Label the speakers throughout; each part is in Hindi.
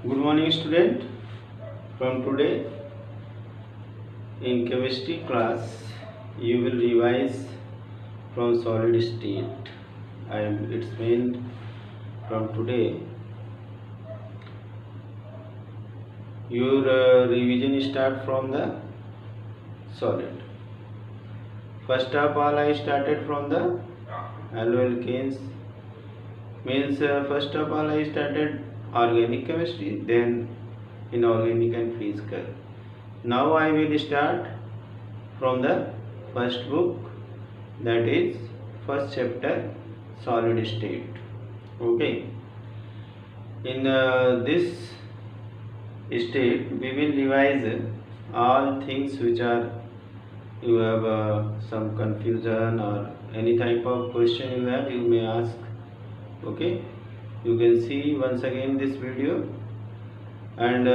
Speaker 1: Good morning, student. From today in chemistry class, you will revise from solid state. It's meant from today. Your revision start from the solid. First of all, I started from the alloalkanes. Means first of all, I started organic chemistry, then inorganic and physical. Now I will start from the first book, that is first chapter, solid state. Okay, in this state we will revise all things which are you have some confusion or any type of question you have, you may ask. Okay, you can see once again this video, and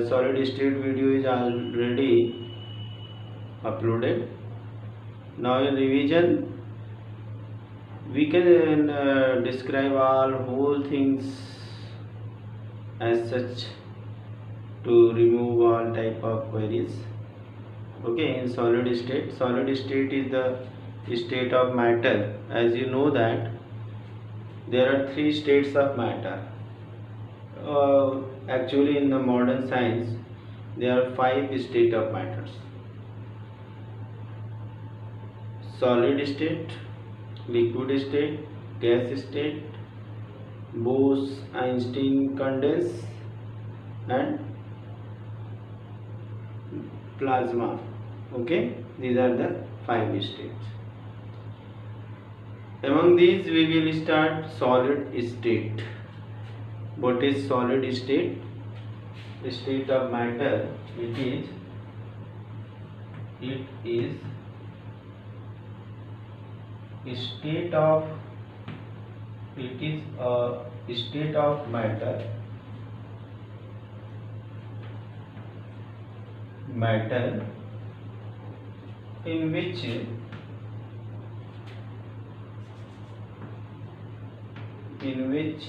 Speaker 1: solid state video is already uploaded. Now in revision we can describe all whole things as such to remove all type of queries. Okay, in solid state is the state of matter. As you know that there are three states of matter. Actually in the modern science there are 5 state of matters: solid state, liquid state, gas state, Bose-Einstein condense, and plasma. Okay, these are the 5 states. Among these we will start solid state. What is solid state? State of matter. It is a state of matter in which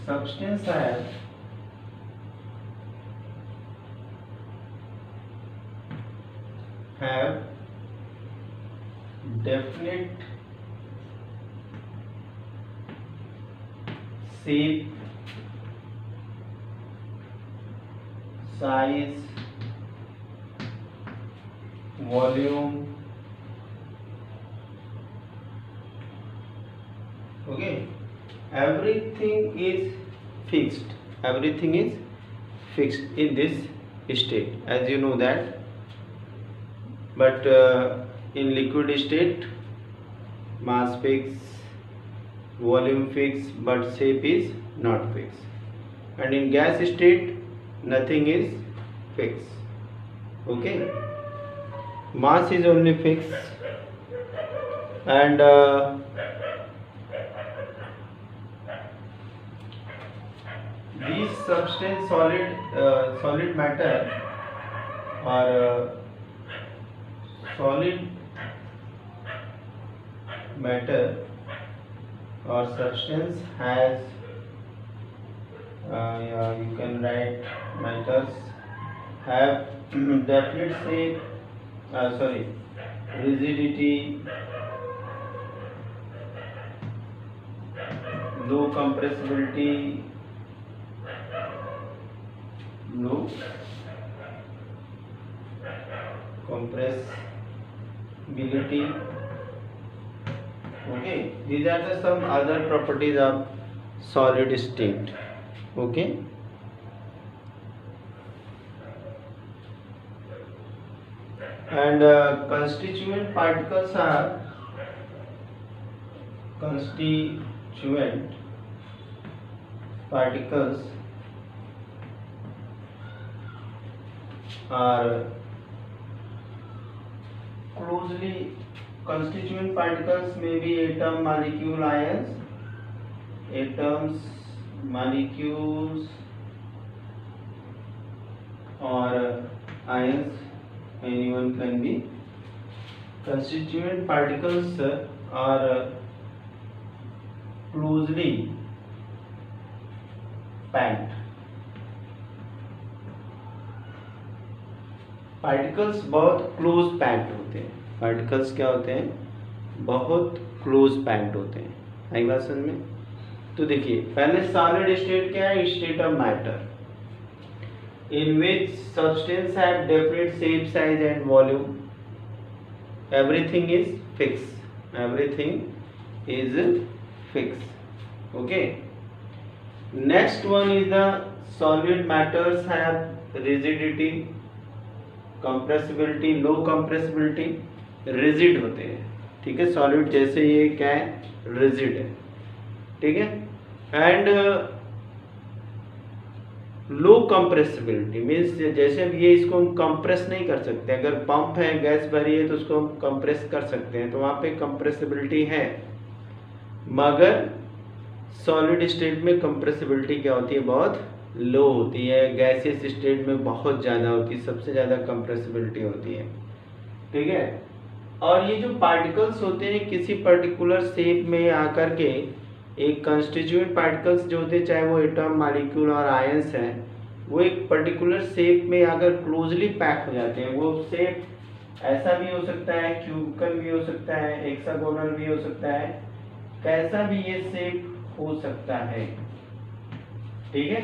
Speaker 1: substance have definite shape, size, volume. Okay, everything is fixed. In this state, as you know that. But in liquid state, mass fixed, volume fixed, but shape is not fixed. And in gas state, nothing is fixed. Okay, mass is only fixed, and these substance solid matter or solid matter or substance has you can write matters have definite shape, rigidity, low compressibility, Okay, these are the some other properties of solid state. Okay, and constituent particles are closely constituent particles may be atom, molecule, ions. Atoms, molecules, or ions, anyone can be. Constituent particles are closely packed. Particles बहुत क्लोज पैक्ड होते हैं। पार्टिकल्स क्या होते हैं? बहुत क्लोज पैक्ड होते हैं। आई बात समझ में? तो देखिए पहले सॉलिड स्टेट क्या है? State of matter in which substance have different shape, size and volume. Everything is fixed. Everything is fixed. Okay. Next one is the solid matters have rigidity, compressibility, low compressibility, rigid होते हैं। ठीक है, सॉलिड जैसे ये क्या है? रिजिड है। ठीक है, एंड लो कंप्रेसिबिलिटी मीन्स जैसे अब ये इसको हम कंप्रेस नहीं कर सकते। अगर पंप है, गैस भरी है तो उसको हम कंप्रेस कर सकते हैं, तो वहाँ पे कंप्रेसिबिलिटी है। मगर सॉलिड स्टेट में कंप्रेसिबिलिटी क्या होती है? बहुत लो होती है। गैसियस स्टेट में बहुत ज़्यादा होती है, सबसे ज़्यादा कंप्रेसिबिलिटी होती है। ठीक है, और ये जो पार्टिकल्स होते हैं किसी पर्टिकुलर शेप में आकर के, एक कंस्टिट्यूएंट पार्टिकल्स जो होते हैं, चाहे वो एटम, मॉलिक्यूल और आयंस हैं, वो एक पर्टिकुलर शेप में अगर क्लोजली पैक हो जाते हैं। वो शेप ऐसा भी हो सकता है, क्यूबिकल भी हो सकता है, हेक्सागोनल भी हो सकता है, कैसा भी ये शेप हो सकता है। ठीक है,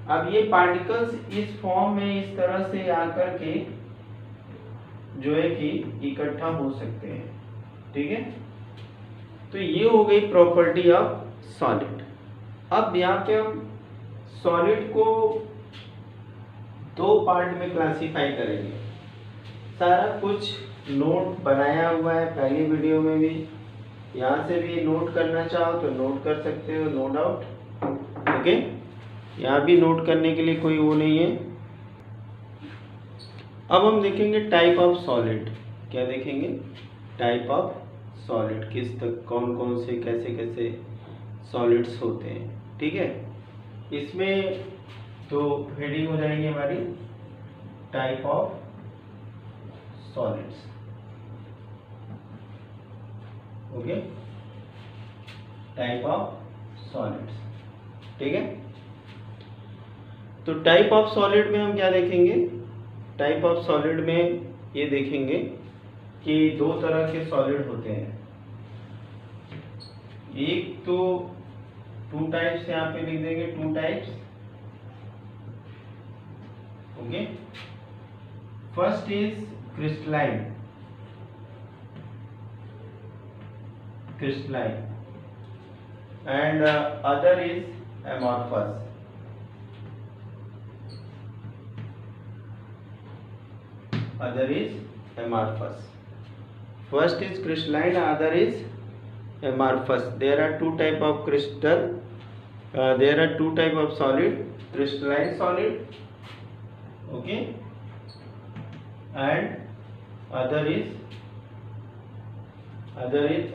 Speaker 1: अब ये पार्टिकल्स इस फॉर्म में इस तरह से आकर के जो है कि इकट्ठा हो सकते हैं। ठीक है, तो ये हो गई प्रॉपर्टी ऑफ सॉलिड। अब यहाँ पे हम सॉलिड को दो पार्ट में क्लासिफाई करेंगे। सारा कुछ नोट बनाया हुआ है पहली वीडियो में भी, यहाँ से भी नोट करना चाहो तो नोट कर सकते हो, नो डाउट। ओके, यहाँ भी नोट करने के लिए कोई वो नहीं है। अब हम देखेंगे टाइप ऑफ सॉलिड। क्या देखेंगे? टाइप ऑफ सॉलिड, किस तक कौन कौन से कैसे कैसे सॉलिड्स होते हैं। ठीक है, इसमें तो हेडिंग हो जाएगी हमारी type of solids. Okay, type of solids. ठीक है, तो टाइप ऑफ सॉलिड में हम क्या देखेंगे? टाइप ऑफ सॉलिड में ये देखेंगे कि दो तरह के सॉलिड होते हैं। एक तो टू टाइप्स, यहाँ पे लिख देंगे two types. Okay, first is crystalline, and other is amorphous. Other is amorphous. First is crystalline, other is amorphous. There are two type of crystal. There are two type of solid: crystalline solid, okay, and other is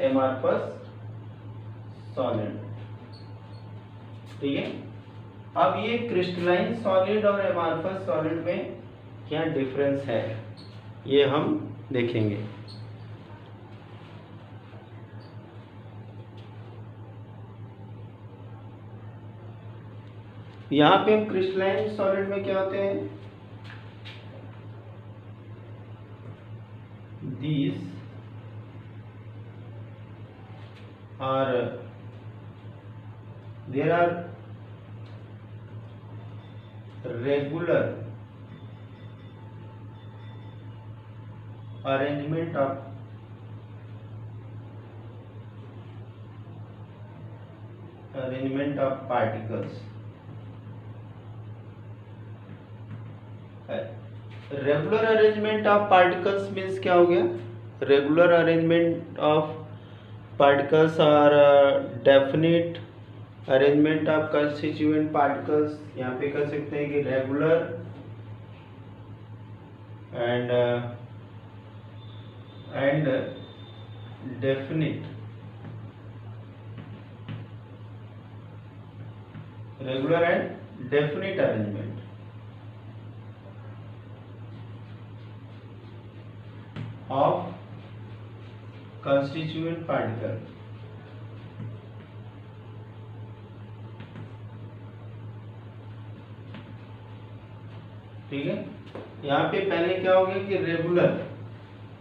Speaker 1: amorphous solid. ठीक है, अब ये क्रिस्टलाइन सॉलिड और एमॉर्फस सॉलिड में क्या डिफरेंस है ये हम देखेंगे। यहाँ पे हम क्रिस्टलाइन सॉलिड में क्या होते हैं? These are there are regular arrangement of particles. Regular arrangement of particles means क्या हो गया? रेगुलर अरेंजमेंट ऑफ पार्टिकल्स और definite arrangement of constituent particles. यहाँ पे कर सकते हैं कि regular and definite. Regular and definite arrangement of constituent particle। ठीक है। यहाँ पे पहले क्या हो गया कि रेगुलर,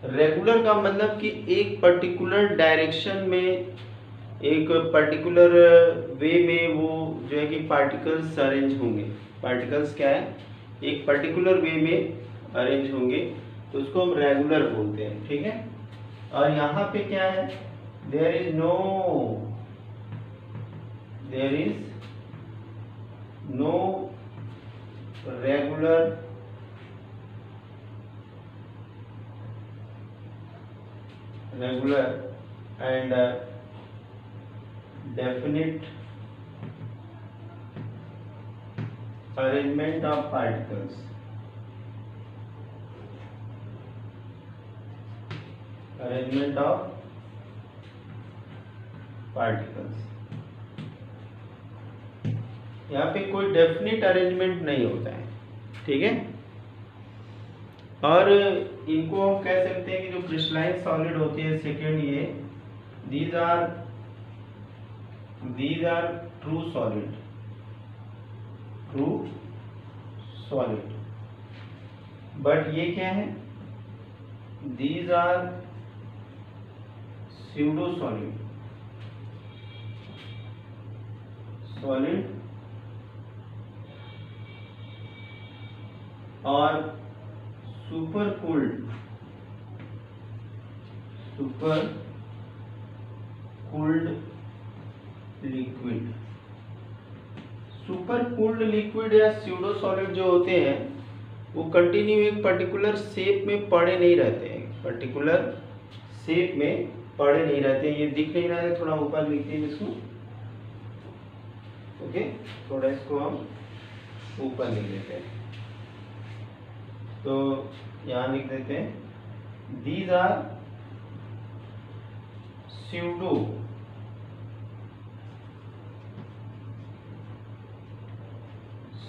Speaker 1: रेगुलर का मतलब कि एक पर्टिकुलर डायरेक्शन में, एक पर्टिकुलर वे में वो जो है कि पार्टिकल्स अरेंज होंगे। पार्टिकल्स क्या है, एक पर्टिकुलर वे में अरेंज होंगे, तो उसको हम रेगुलर बोलते हैं। ठीक है। और यहाँ पे क्या है, there is no regular and definite arrangement of particles, यहाँ पे कोई डेफिनेट अरेंजमेंट नहीं होता है। ठीक है। और इनको हम कह सकते हैं कि जो क्रिस्टलाइन सॉलिड होती है, सेकेंड ये, these are true solid, but ये क्या है, these are pseudo solid और super cooled liquid. Super cooled liquid या स्यूडो सॉलिड जो होते हैं वो कंटिन्यू एक पर्टिकुलर शेप में पड़े नहीं रहते हैं, ये दिख नहीं रहा है, थोड़ा ऊपर लिखते हैं इसको। ओके, थोड़ा इसको हम ऊपर लिख देते हैं, तो यहाँ लिख देते हैं दीज आर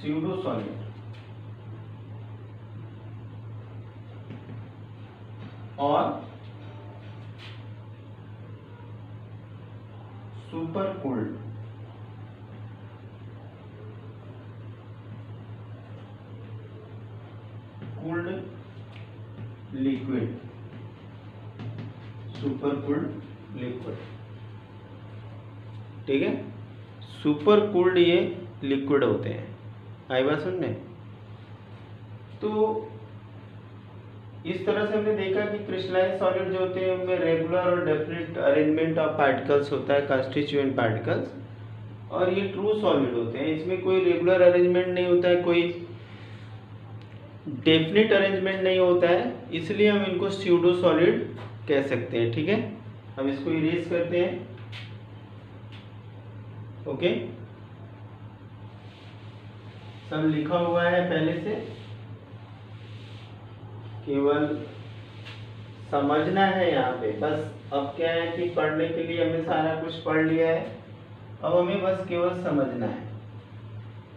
Speaker 1: स्यूडो सॉलिड और super cooled liquid, super cooled liquid. ठीक है, सुपर कूल्ड ये लिक्विड होते हैं। आई बात सुनने? तो इस तरह से हमने देखा कि क्रिस्टलाइन सॉलिड जो होते हैं उनमें रेगुलर और डेफिनेट अरेंजमेंट ऑफ पार्टिकल्स होता है, कंस्टिट्यूएंट पार्टिकल्स, और ये ट्रू सॉलिड होते हैं, इसमें कोई रेगुलर अरेंजमेंट नहीं होता है, कोई डेफिनेट अरेंजमेंट नहीं होता है, इसलिए हम इनको स्यूडो सॉलिड कह सकते हैं। ठीक है, हम इसको इरेज करते हैं। ओके, सब लिखा हुआ है पहले से, केवल समझना है यहाँ पे बस। अब क्या है कि पढ़ने के लिए हमने सारा कुछ पढ़ लिया है, अब हमें बस केवल समझना है।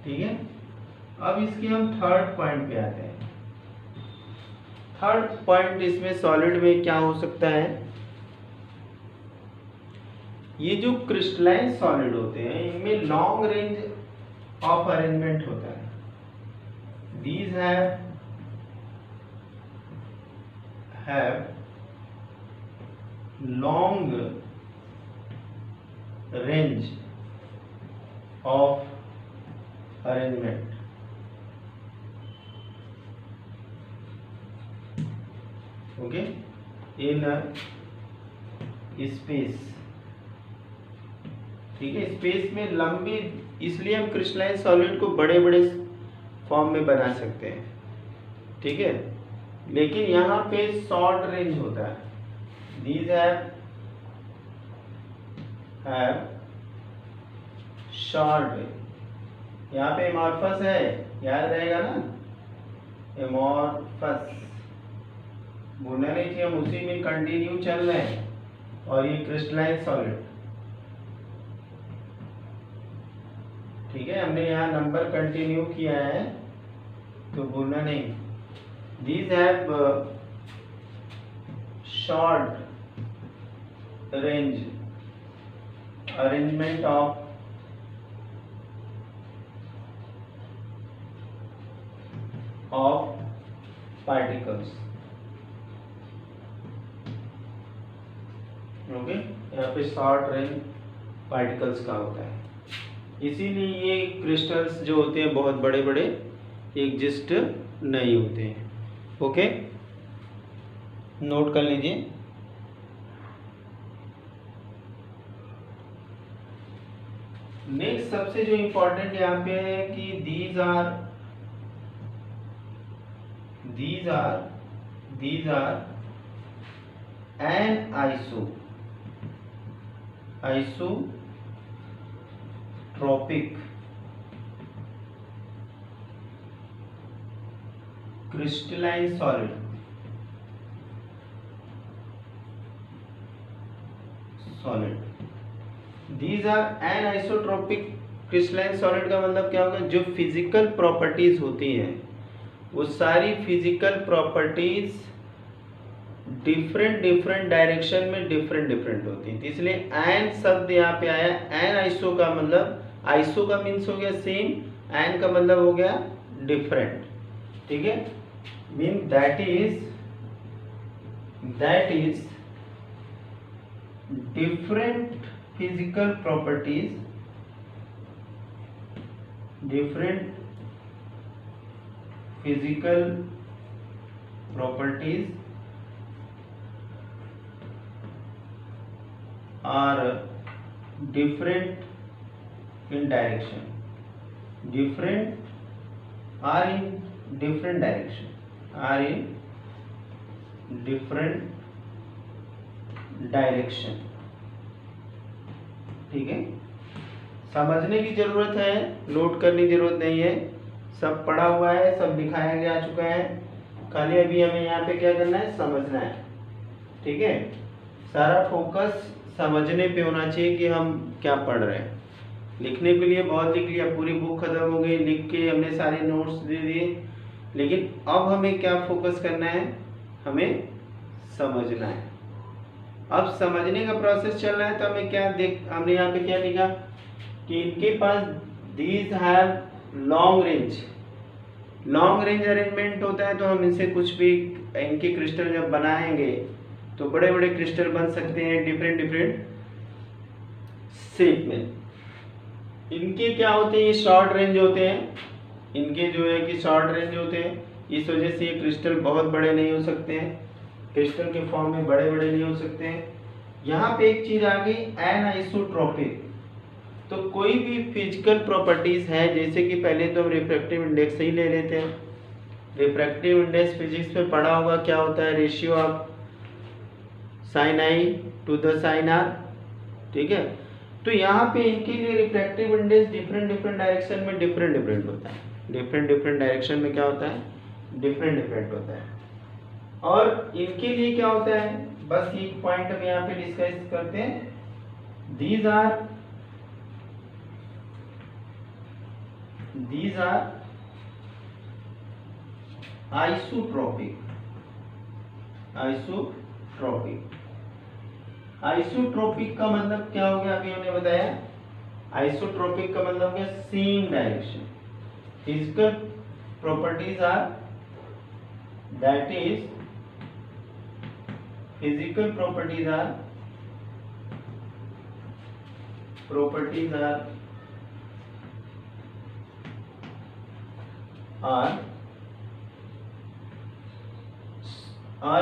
Speaker 1: ठीक है, अब इसके हम थर्ड पॉइंट पे आते हैं। थर्ड पॉइंट इसमें सॉलिड में क्या हो सकता है, ये जो क्रिस्टलाइन सॉलिड होते हैं इनमें लॉन्ग रेंज ऑफ अरेंजमेंट होता है। These have long range of arrangement. Okay, in space। ठीक है, स्पेस में लंबी, इसलिए हम क्रिस्टलाइन सॉलिड को बड़े बड़े फॉर्म में बना सकते हैं। ठीक है, लेकिन यहाँ पे शॉर्ट रेंज होता है। These have short range. यहाँ पे एमॉर्फस है, याद रहेगा ना, एमॉर्फस बोलना नहीं चाहिए, हम उसी में कंटिन्यू चल रहे हैं। और ये क्रिस्टलाइन सॉलिड, ठीक है, हमने यहाँ नंबर कंटिन्यू किया है तो बोलना नहीं। These have short range arrangement of of particles. Okay, यहाँ पे शॉर्ट रेंज पार्टिकल्स का होता है, इसीलिए ये क्रिस्टल्स जो होते हैं बहुत बड़े बड़े एग्जिस्ट नहीं होते हैं। ओके, नोट कर लीजिए। नेक्स्ट सबसे जो इंपॉर्टेंट यहाँ पे है कि these are an isotropic crystalline solid। These are anisotropic crystalline solid का मतलब क्या होगा, जो फिजिकल प्रॉपर्टीज होती हैं वो सारी फिजिकल प्रॉपर्टीज डिफरेंट डायरेक्शन में डिफरेंट होती हैं, इसलिए एन शब्द यहाँ पे आया। एन आइसो का मतलब, आइसो का मीन्स हो गया सेम, एन का मतलब हो गया डिफरेंट। ठीक है, mean that is different physical properties are different in direction, are in different direction. ठीक है, समझने की जरूरत है, नोट करने की जरूरत नहीं है, सब पढ़ा हुआ है, सब दिखाया जा चुका है, खाली अभी हमें यहाँ पे क्या करना है, समझना है। ठीक है, सारा फोकस समझने पे होना चाहिए कि हम क्या पढ़ रहे हैं। लिखने के लिए बहुत लिख लिया, पूरी बुक खत्म हो गई, लिख के हमने सारे नोट्स दे दिए, लेकिन अब हमें क्या फोकस करना है, हमें समझना है। अब समझने का प्रोसेस चल रहा है, तो हमें क्या हमने यहाँ पे क्या लिखा कि इनके पास these have long range arrangement होता है, तो हम इनसे कुछ भी, इनके क्रिस्टल जब बनाएंगे तो बड़े बड़े क्रिस्टल बन सकते हैं डिफरेंट शेप में। इनके क्या होते हैं, ये शॉर्ट रेंज होते हैं, इनके जो है कि शॉर्ट रेंज होते हैं, इस वजह से ये क्रिस्टल बहुत बड़े नहीं हो सकते हैं, क्रिस्टल के फॉर्म में बड़े नहीं हो सकते हैं। यहाँ पे एक चीज आ गई, एनाइसोट्रोपिक। तो कोई भी फिजिकल प्रॉपर्टीज है, जैसे कि पहले तो हम रिफ्रैक्टिव इंडेक्स ही ले लेते हैं। रिफ्रैक्टिव इंडेक्स फिजिक्स में पढ़ा होगा, क्या होता है, ratio of sine i to the sine r. ठीक है, तो यहाँ पे इनके लिए रिफ्रैक्टिव इंडेक्स डिफरेंट डायरेक्शन में डिफरेंट होता है। डिफरेंट डायरेक्शन में क्या होता है, डिफरेंट होता है। और इनके लिए क्या होता है, बस एक पॉइंट हम यहाँ पे डिस्कस करते हैं। these are आइसोट्रोपिक का मतलब क्या हो गया, अभी हमने बताया। आइसोट्रोपिक का मतलब क्या, same direction. Physical properties are, that is physical properties are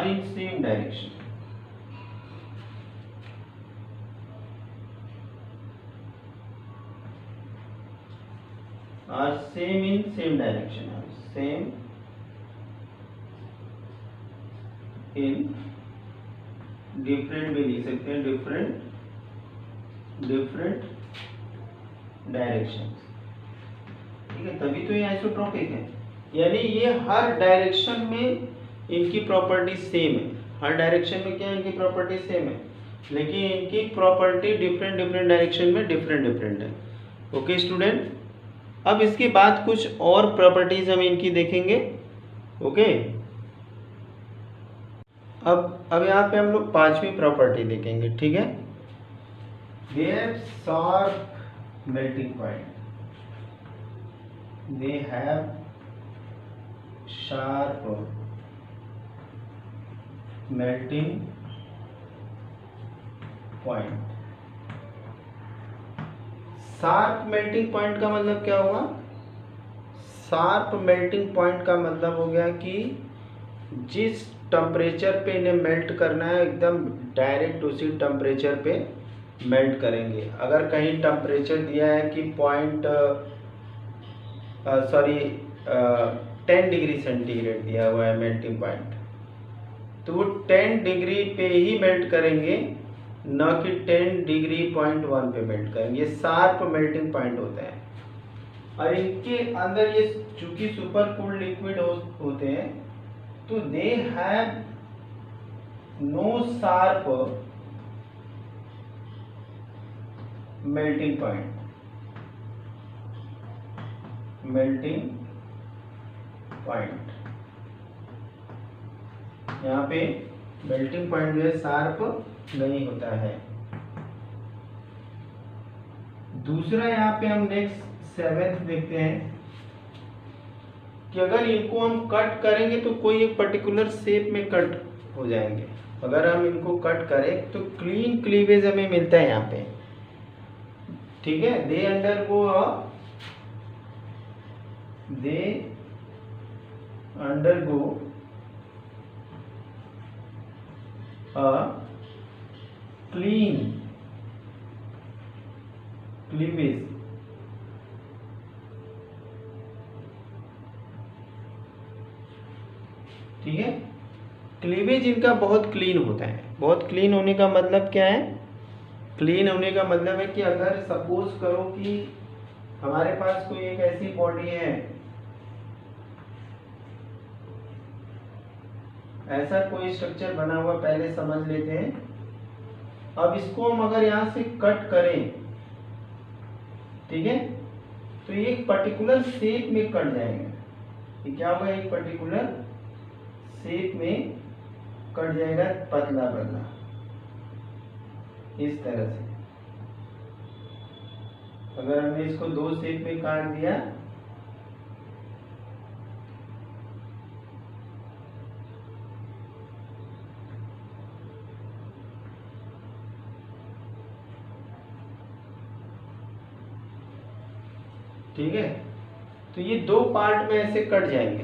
Speaker 1: in same direction, are same in same direction, same in different भी लिख सकते हैं, डिफरेंट डायरेक्शन। ठीक है, तभी तो ये आइसोट्रोपिक है, यानी ये हर डायरेक्शन में इनकी प्रॉपर्टी सेम है। हर डायरेक्शन में क्या है, इनकी प्रॉपर्टी सेम है, लेकिन इनकी प्रॉपर्टी डिफरेंट डायरेक्शन में डिफरेंट है। ओके स्टूडेंट, अब इसके बाद कुछ और प्रॉपर्टीज हम इनकी देखेंगे। ओके, अब यहाँ पे हम लोग पांचवी प्रॉपर्टी देखेंगे। ठीक है, they have sharp melting point, they have sharp melting point. Sharp melting point का मतलब क्या हुआ? शार्प मेल्टिंग पॉइंट का मतलब हो गया कि जिस टेम्परेचर पे इन्हें मेल्ट करना है एकदम डायरेक्ट उसी टेम्परेचर पे मेल्ट करेंगे। अगर कहीं टेम्परेचर दिया है कि 10 डिग्री सेंटीग्रेड दिया हुआ है मेल्टिंग पॉइंट, तो वो 10 डिग्री पे ही मेल्ट करेंगे, न कि 10 डिग्री .1 पे मेल्ट करेंगे। ये शार्प मेल्टिंग पॉइंट होता है। और इनके अंदर ये चूंकि सुपर कूल्ड लिक्विड होते हैं, तो they have no sharp melting point. यहाँ पे मेल्टिंग पॉइंट जो है शार्प नहीं होता है। दूसरा यहाँ पे हम नेक्स्ट 7th देखते हैं कि अगर इनको हम कट करेंगे तो कोई एक पर्टिकुलर शेप में कट हो जाएंगे। अगर हम इनको कट करें तो क्लीन क्लीवेज हमें मिलता है यहाँ पे, ठीक है। दे अंडरगो क्लीन क्लीवेज, ठीक है। क्लीवेज इनका बहुत क्लीन होता है। बहुत क्लीन होने का मतलब क्या है? क्लीन होने का मतलब है कि अगर सपोज करो कि हमारे पास कोई एक ऐसी बॉडी है, ऐसा कोई स्ट्रक्चर बना हुआ पहले समझ लेते हैं। अब इसको हम अगर यहाँ से कट करें, ठीक है, तो ये एक पर्टिकुलर शेप में कट जाएगा। ये क्या होगा? एक पर्टिकुलर शेप में कट जाएगा, पतला पतला इस तरह से। अगर हमने इसको 2 शेप में काट दिया, ठीक है, तो ये 2 पार्ट में ऐसे कट जाएंगे।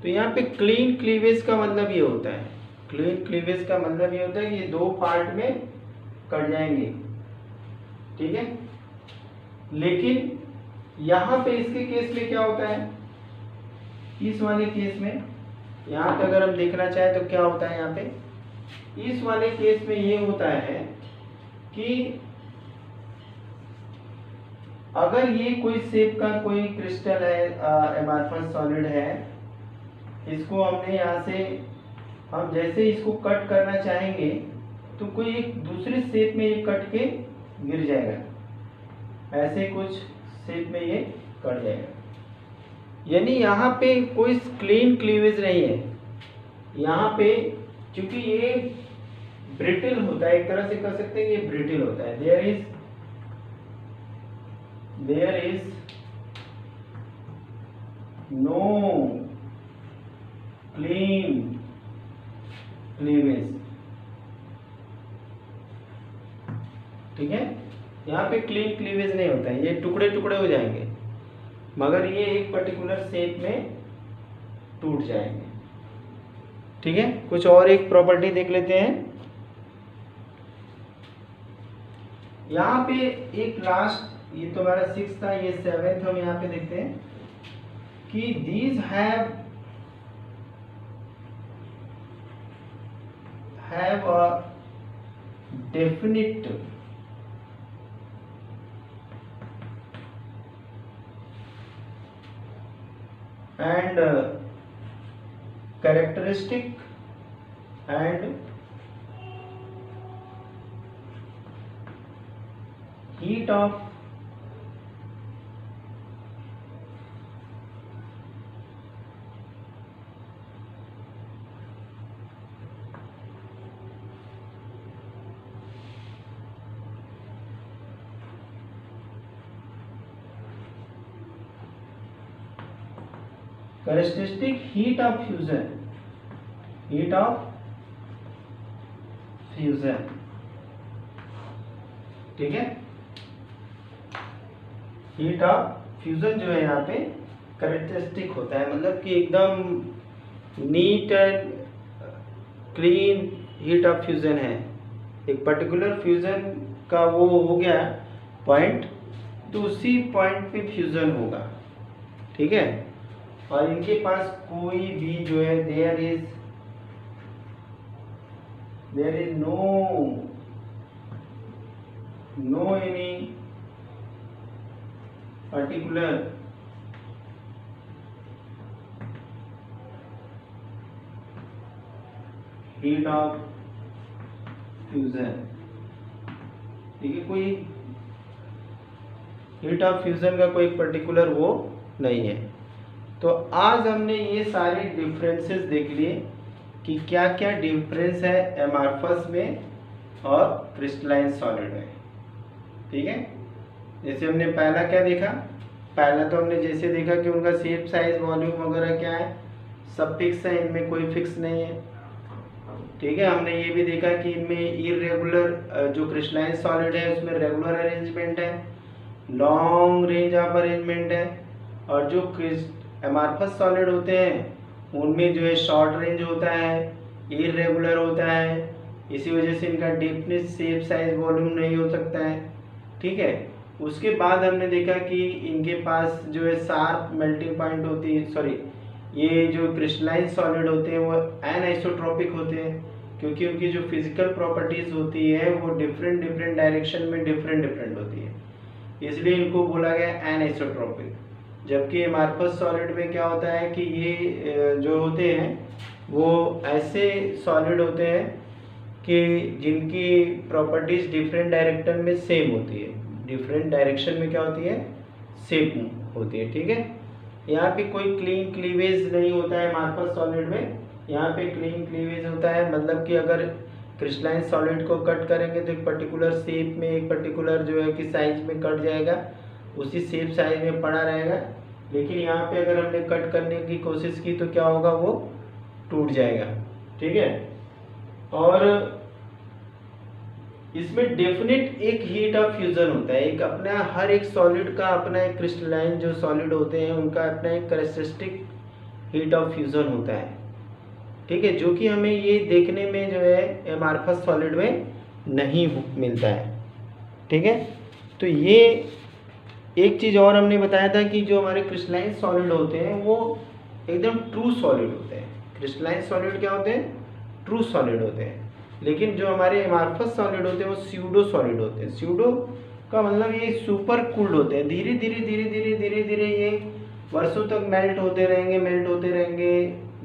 Speaker 1: तो यहाँ पे क्लीन क्लीवेज का मतलब ये होता है, क्लीन क्लीवेज का मतलब ये होता है कि ये 2 पार्ट में कट जाएंगे, ठीक है। लेकिन यहाँ पे इसके केस में क्या होता है? इस वाले केस में यहाँ पे अगर हम देखना चाहें तो क्या होता है? यहाँ पे इस वाले केस में ये होता है कि अगर ये कोई शेप का कोई क्रिस्टल है, एमॉर्फस सॉलिड है, इसको हमने यहाँ से हम जैसे इसको कट करना चाहेंगे तो कोई एक दूसरे शेप में ये कट के गिर जाएगा। ऐसे कुछ शेप में ये कट जाएगा। यानी यहाँ पे कोई क्लीन क्लीवेज नहीं है। यहाँ पे क्योंकि ये ब्रिटल होता है, एक तरह से कह सकते हैं ये ब्रिटल होता है। There is no clean cleavage, ठीक है। यहाँ पे क्लीन क्लीवेज नहीं होता है, ये टुकड़े टुकड़े हो जाएंगे, मगर ये एक पर्टिकुलर शेप में टूट जाएंगे, ठीक है। कुछ और एक प्रॉपर्टी देख लेते हैं। यहाँ पे एक लास्ट, ये तो हमारा 6 था, ये 7th हम यहाँ पे देखते हैं कि these have a definite and characteristic and heat of characteristic heat of fusion, heat of fusion, ठीक है। हीट ऑफ फ्यूजन जो है यहाँ पे कैरेक्टरिस्टिक होता है, मतलब कि एकदम neat and clean heat of fusion है। एक पर्टिकुलर फ्यूजन का वो हो गया पॉइंट, तो उसी पॉइंट पे फ्यूजन होगा, ठीक है। और इनके पास कोई भी जो है there is no any particular heat of fusion, ठीक है। कोई हीट ऑफ फ्यूजन का कोई पर्टिकुलर वो नहीं है। तो आज हमने ये सारे डिफरेंसेस देख लिए कि क्या क्या डिफरेंस है एमार्फस में और क्रिस्टलाइन सॉलिड में, ठीक है। जैसे हमने पहला क्या देखा, पहला तो हमने जैसे देखा कि उनका शेप साइज वॉल्यूम वगैरह क्या है, सब फिक्स है, इनमें कोई फिक्स नहीं है, ठीक है। हमने ये भी देखा कि इनमें इरेगुलर जो क्रिस्टलाइन सॉलिड है उसमें रेगुलर अरेंजमेंट है, लॉन्ग रेंज ऑफ अरेंजमेंट है, और जो एमार्फस सॉलिड होते हैं उनमें जो है शॉर्ट रेंज होता है, इरेगुलर होता है, इसी वजह से इनका डीपनेस शेप साइज वॉल्यूम नहीं हो सकता है, ठीक है। उसके बाद हमने देखा कि इनके पास जो है शार्प मेल्टिंग पॉइंट होती है, सॉरी ये जो क्रिस्टलाइन सॉलिड होते हैं वो एनआइसोट्रॉपिक होते हैं, क्योंकि उनकी जो फिजिकल प्रॉपर्टीज होती है वो डिफरेंट डायरेक्शन में डिफरेंट होती है, इसलिए इनको बोला गया एनआइसोट्रॉपिक। जबकि एमार्फस सॉलिड में क्या होता है कि ये जो होते हैं वो ऐसे सॉलिड होते हैं कि जिनकी प्रॉपर्टीज डिफरेंट डायरेक्शन में सेम होती है, डिफरेंट डायरेक्शन में क्या होती है, सेम होती है, ठीक है। यहाँ पे कोई क्लीन क्लीवेज नहीं होता है एमार्फस सॉलिड में, यहाँ पे क्लीन क्लीवेज होता है, मतलब कि अगर क्रिस्टलाइन सॉलिड को कट करेंगे तो एक पर्टिकुलर शेप में, एक पर्टिकुलर जो है कि साइज में कट जाएगा, उसी शेप साइज में पड़ा रहेगा। लेकिन यहाँ पे अगर हमने कट करने की कोशिश की तो क्या होगा, वो टूट जाएगा, ठीक है। और इसमें डेफिनेट एक हीट ऑफ फ्यूजन होता है, एक अपना हर एक सॉलिड का अपना एक क्रिस्टलाइन जो सॉलिड होते हैं उनका अपना एक कैरेक्टरिस्टिक हीट ऑफ फ्यूजन होता है, ठीक है, जो कि हमें ये देखने में जो है एमार्फस सॉलिड में नहीं मिलता है, ठीक है। तो ये एक चीज़ और हमने बताया था कि जो हमारे क्रिस्टलाइन सॉलिड होते हैं वो एकदम ट्रू सॉलिड होते हैं। क्रिस्टलाइन सॉलिड क्या होते हैं, ट्रू सॉलिड होते हैं। लेकिन जो हमारे एमार्फस सॉलिड होते हैं वो स्यूडो सॉलिड होते हैं। स्यूडो का मतलब ये सुपर कूल्ड होते हैं, धीरे धीरे ये वर्षों तक मेल्ट होते रहेंगे।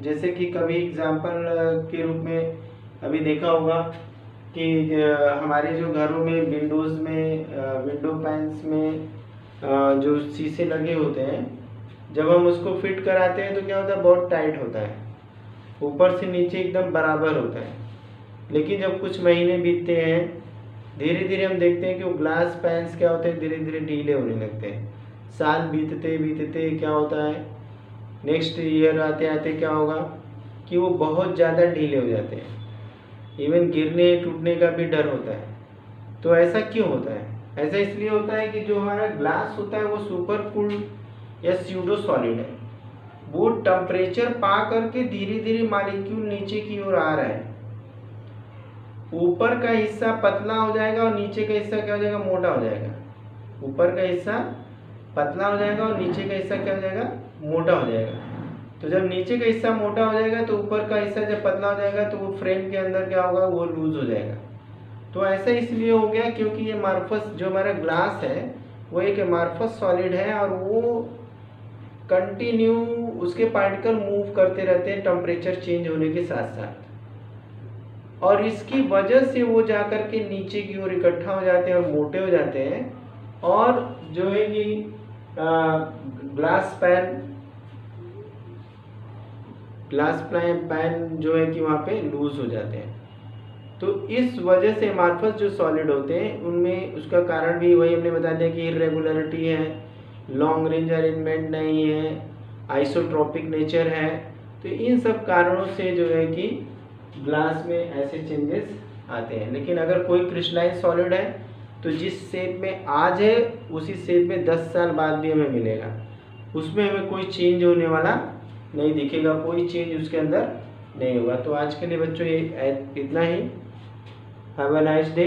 Speaker 1: जैसे कि कभी एग्जाम्पल के रूप में अभी देखा होगा कि हमारे जो घरों में विंडोज़ में विंडो पैन्स में जो शीशे लगे होते हैं, जब हम उसको फिट कराते हैं तो क्या होता है, बहुत टाइट होता है, ऊपर से नीचे एकदम बराबर होता है। लेकिन जब कुछ महीने बीतते हैं, धीरे धीरे हम देखते हैं कि वो ग्लास पैन्स क्या होते हैं, धीरे धीरे ढीले होने लगते हैं। साल बीतते क्या होता है, नेक्स्ट ईयर आते आते क्या होगा कि वो बहुत ज़्यादा ढीले हो जाते हैं, इवन गिरने टूटने का भी डर होता है। तो ऐसा क्यों होता है? ऐसा इसलिए होता है कि जो हमारा ग्लास होता है वो सुपर कूल्ड या स्यूडो सॉलिड है, वो टेम्परेचर पा करके धीरे धीरे मॉलिक्यूल नीचे की ओर आ रहा है। ऊपर का हिस्सा पतला हो जाएगा और नीचे का हिस्सा क्या हो जाएगा, मोटा हो जाएगा। ऊपर का हिस्सा पतला हो जाएगा और नीचे का हिस्सा क्या हो जाएगा, मोटा हो जाएगा। तो जब नीचे का हिस्सा मोटा हो जाएगा तो ऊपर का हिस्सा जब पतला हो जाएगा तो वो फ्रेम के अंदर क्या होगा, वो लूज हो जाएगा। तो ऐसा इसलिए हो गया क्योंकि ये एमार्फस जो हमारा ग्लास है वो एक एमार्फस सॉलिड है और वो कंटिन्यू उसके पार्टिकल मूव करते रहते हैं टेम्परेचर चेंज होने के साथ साथ, और इसकी वजह से वो जाकर के नीचे की ओर इकट्ठा हो जाते हैं और मोटे हो जाते हैं, और जो है कि ग्लास पैन जो है कि वहाँ पे लूज हो जाते हैं। तो इस वजह से एमार्फस जो सॉलिड होते हैं उनमें उसका कारण भी वही हमने बता दिया कि इरेगुलरिटी है, लॉन्ग रेंज अरेंजमेंट नहीं है, आइसोट्रॉपिक नेचर है। तो इन सब कारणों से जो है कि ग्लास में ऐसे चेंजेस आते हैं। लेकिन अगर कोई क्रिस्टलाइन सॉलिड है तो जिस शेप में आज है उसी शेप में 10 साल बाद भी हमें मिलेगा, उसमें हमें कोई चेंज होने वाला नहीं दिखेगा, कोई चेंज उसके अंदर नहीं होगा। तो आज के लिए बच्चों ये इतना ही। Have a nice day.